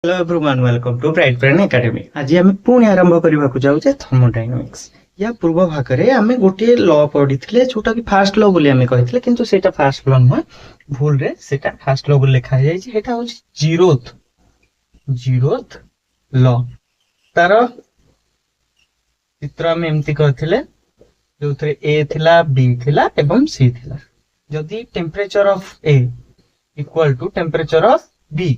Hello everyone welcome to Bright Brain Academy. आज आम पुणी आरंभ करने जाऊे थर्मोडायनामिक्स। या पूर्व भाग में आम गोटे ल पढ़ी जोटा कि फास्ट ल बोली आम कही किंतु सेटा फास्ट ल नुह भूल रे सेटा फास्ट ल बोली लिखा जाता हूँ जीरोथ जीरोथ ल। तार चित्र आम एमती करथिले जो थे ए थिला बी थिला एवं सी थिला। जदि temperature of A equal to temperature of B,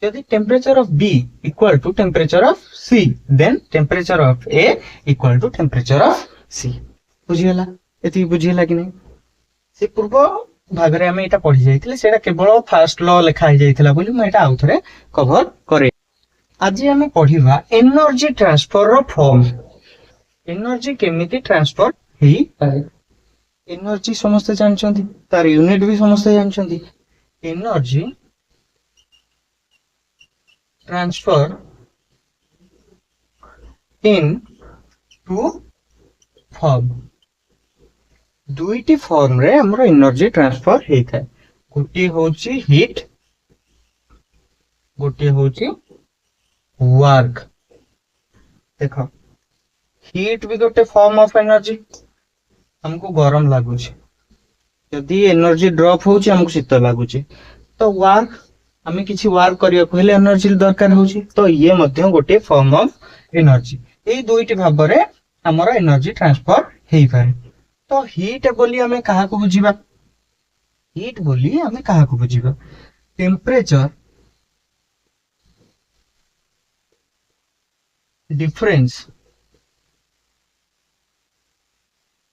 यदि temperature of B equal to temperature of C, then temperature of A equal to temperature of C. बुझीगला? एति बुझीगला कि नहीं? से पूर्व भाग रे हमें एटा पढ़ी जाइथिले, सेटा केवल फास्ट लॉ लिखा ही जाइथिला बोली मैं एटा आउथरे कवर करे। आज हमें पढ़िबा एनर्जी ट्रांसफर रो फॉर्म। एनर्जी केमिति ट्रांसफर हेई पारे। एनर्जी समस्त जानछंती, तार यूनिट भी समस्त जानछंती। Energy transfer in two form. दुईटी फॉर्म रे हमरो एनर्जी ट्रांसफर हेई थाए। गोटे होची हीट, गोटे होची वर्क। देखो हीट भी गोटे फॉर्म ऑफ एनर्जी। हमको गरम लागुची, यदि एनर्जी ड्रॉप होची हमको शीत लागुची। तो वर्क हमें किसी वर्क करिया पहले एनर्जी दरकार होची, तो ये मध्य गोटे फॉर्म ऑफ एनर्जी। ए दुईटी भाव रे हमरो एनर्जी ट्रांसफर हेई पारे। तो हीट बोली हमें कहा को बुझीबा? हीट बोली हमें कहा को बुझीबा? Temperature difference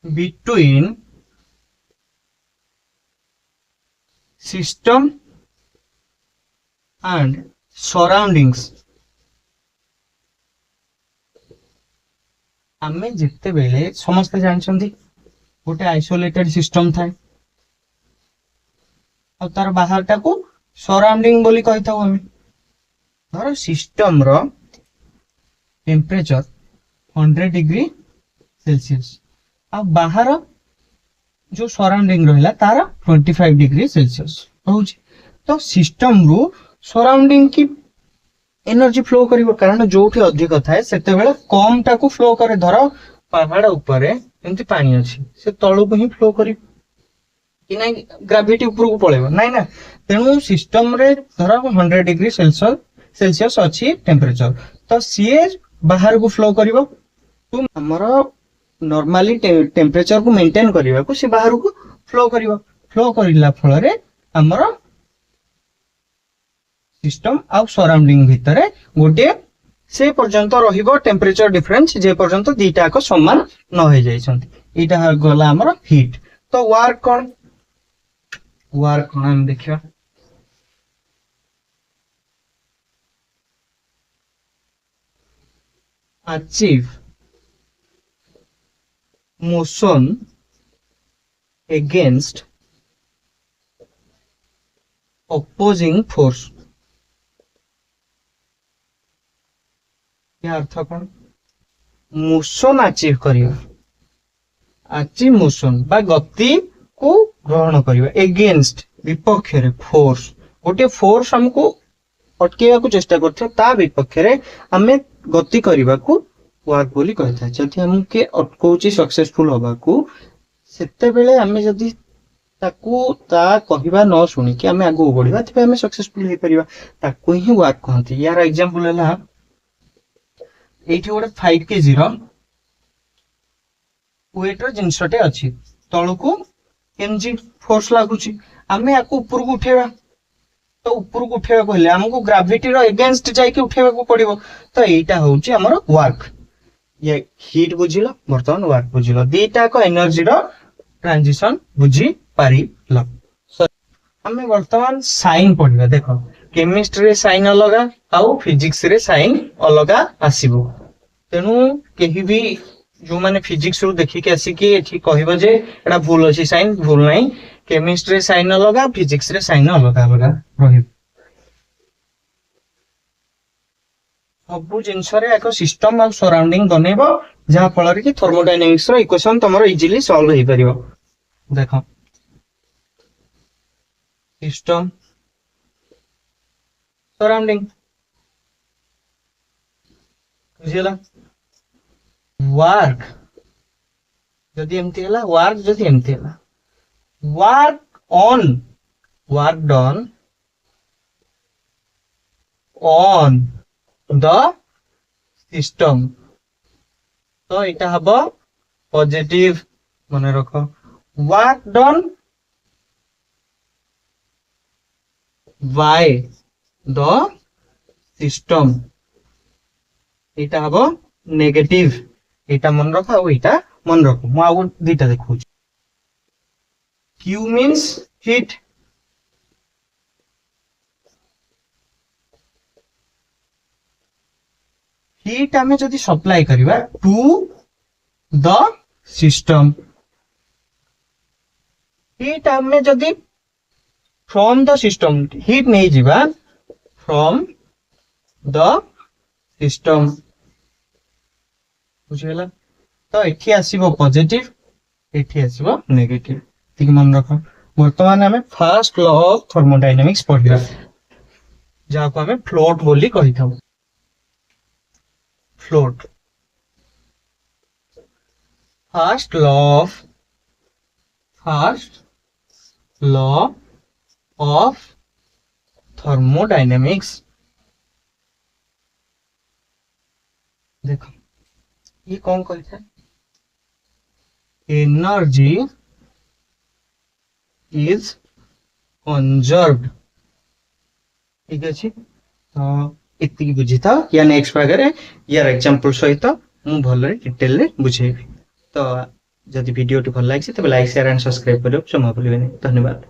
between system and surroundings। आमे जिते बेले समस्त जानछंती गोटे आइसोलेटेड सिस्टम थाए और तार बाहर टाको सराउंडिंग बोली कहता हूं। हमें धर सिस्टम रो टेम्परेचर 100 डिग्री सेल्सियस और बाहर जो सराउंडिंग रहिला तार 25 डिग्री सेल्सियस होउची। तो सिस्टम रो सराउंडिंग की एनर्जी फ्लो करिवो, कारण जोठी अधिक थाए सेते बेले कम टाको फ्लो करे। धर पहाड़ ऊपर एमती पानी अछि, से तळो को ही फ्लो करी कि नै ग्रेविटी ऊपर को पळेबो नै ना। तेनु सिस्टम रे धर 100 डिग्री सेल्सियस अछि टेम्परेचर, तो सीए बाहर को फ्लो करिवो। तुम हमरो नॉर्मली टेम्परेचर को मेंटेन करिवा को से बाहर को फ्लो करिवो। फ्लो करिला फल रे हमरो सिस्टम आ सराउंडिंग भितरे गोटे से पर्यंत रहिबो टेम्परेचर डिफरेंस, जे पर्यंत दीटा को समान न हो जाइछंती। एटा गला हमरो हीट। तो वर्क कोन? वर्क कोन हम देखिबा। Achieve motion against opposing force। क्या अर्थ कौन? मोशन अचीव करियो, अचीव मोशन बा गति को ग्रहण करियो एगेंस्ट विपक्ष रे फोर्स। गोटे फोर्स हमको अटकेवा को चेष्टा करथे, ता विपक्ष रे हमें गति करिवा को वर्क बोली कहता है। जदि हमके अटकौची सक्सेसफुल होबा को सेते बेले हमें जदि ताकू ता कहिबा न सुनी कि हमें आगो बढ़िबा तबे हमें सक्सेसफुल हे परिबा, ताकू ही वर्क कहंती। यार एग्जांपल हला एठी गोटे 5 केजी रो वेट रो जिंसटे अछि, तळको एमजी फोर्स लागुची, हमें आकू ऊपर को उठेबा। तो ऊपर को उठेबा कहले हमको ग्रेविटी रो अगेंस्ट जाई के उठेबा को पड़िबो। तो एटा होउची हमर वर्क। ये हीट बुझिलो, बर्तमान वर्क बुझिलो। दीटा को एनर्जी रो ट्रांजिशन बुझी पारिलो। हमें वर्तमान साइन पढ़िबा। देखो केमिस्ट्री साइन अलगा आउ फिजिक्स रे साइन अलगा आसीबो। तेनु केही भी जो माने फिजिक्स रो देखि के आसी के एठी कहबो जे एटा भूल अछि साइन, भूल नै। केमिस्ट्री साइन अलगा, फिजिक्स रे साइन अलगा अलगा रहि। सब जिनस रे एक सिस्टम और सराउंडिंग बनेबो, जहा फल कि थर्मोडायनामिक्स रो इक्वेशन तमरो इजीली सॉल्व हे परिबो। देखो सिस्टम सराउंडिंग ବୁଝିଗଲା ୱାର୍କ ଯଦି ଏମିତି ହେଲା ୱାର୍କ ଯଦି ଏମିତି ହେଲା work done on the system ତ ଏଇଟା ହବ ପଜିଟିଭ ମନେ ରଖ work done by the system ଏଇଟା ହବ ନେଗେଟିଭ ଏଇଟା ମନେ ରଖ ଆଉ ଏଇଟା ମନେ ରଖ ମୁଁ ଆଉ ଦିଟା ଦେଖଉଛି Q means heat heat ଆମେ ଯଦି ସପ୍ଲାଇ କରିବା to the system heat ଆମେ ଯଦି from the system heat ନେଇ ଯିବା from the system ବୁଝିଗଲା ତ ଏଠି ଆସିବ ପଜିଟିଭ ଏଠି ଆସିବ ନେଗେଟିଭ ठीक मन रख बर्तमान आम फास्ट लॉ ऑफ थर्मोडायनामिक्स पढ़ा जहाँ को आम फ्लोट बोली कही था float fast law of thermodynamics देखो ये कौन कही था एनर्जी is conserved ठीक अच्छे तो इतनी बुझी था या नेक्स्ट भाग यार एग्जांपल सहित मु भल डिटेल रे बुझेबी तो जदि वीडियो टी भल लागिसे तबे लाइक शेयर एंड सब्सक्राइब करियो क्षमा भूलिबेनी धन्यवाद।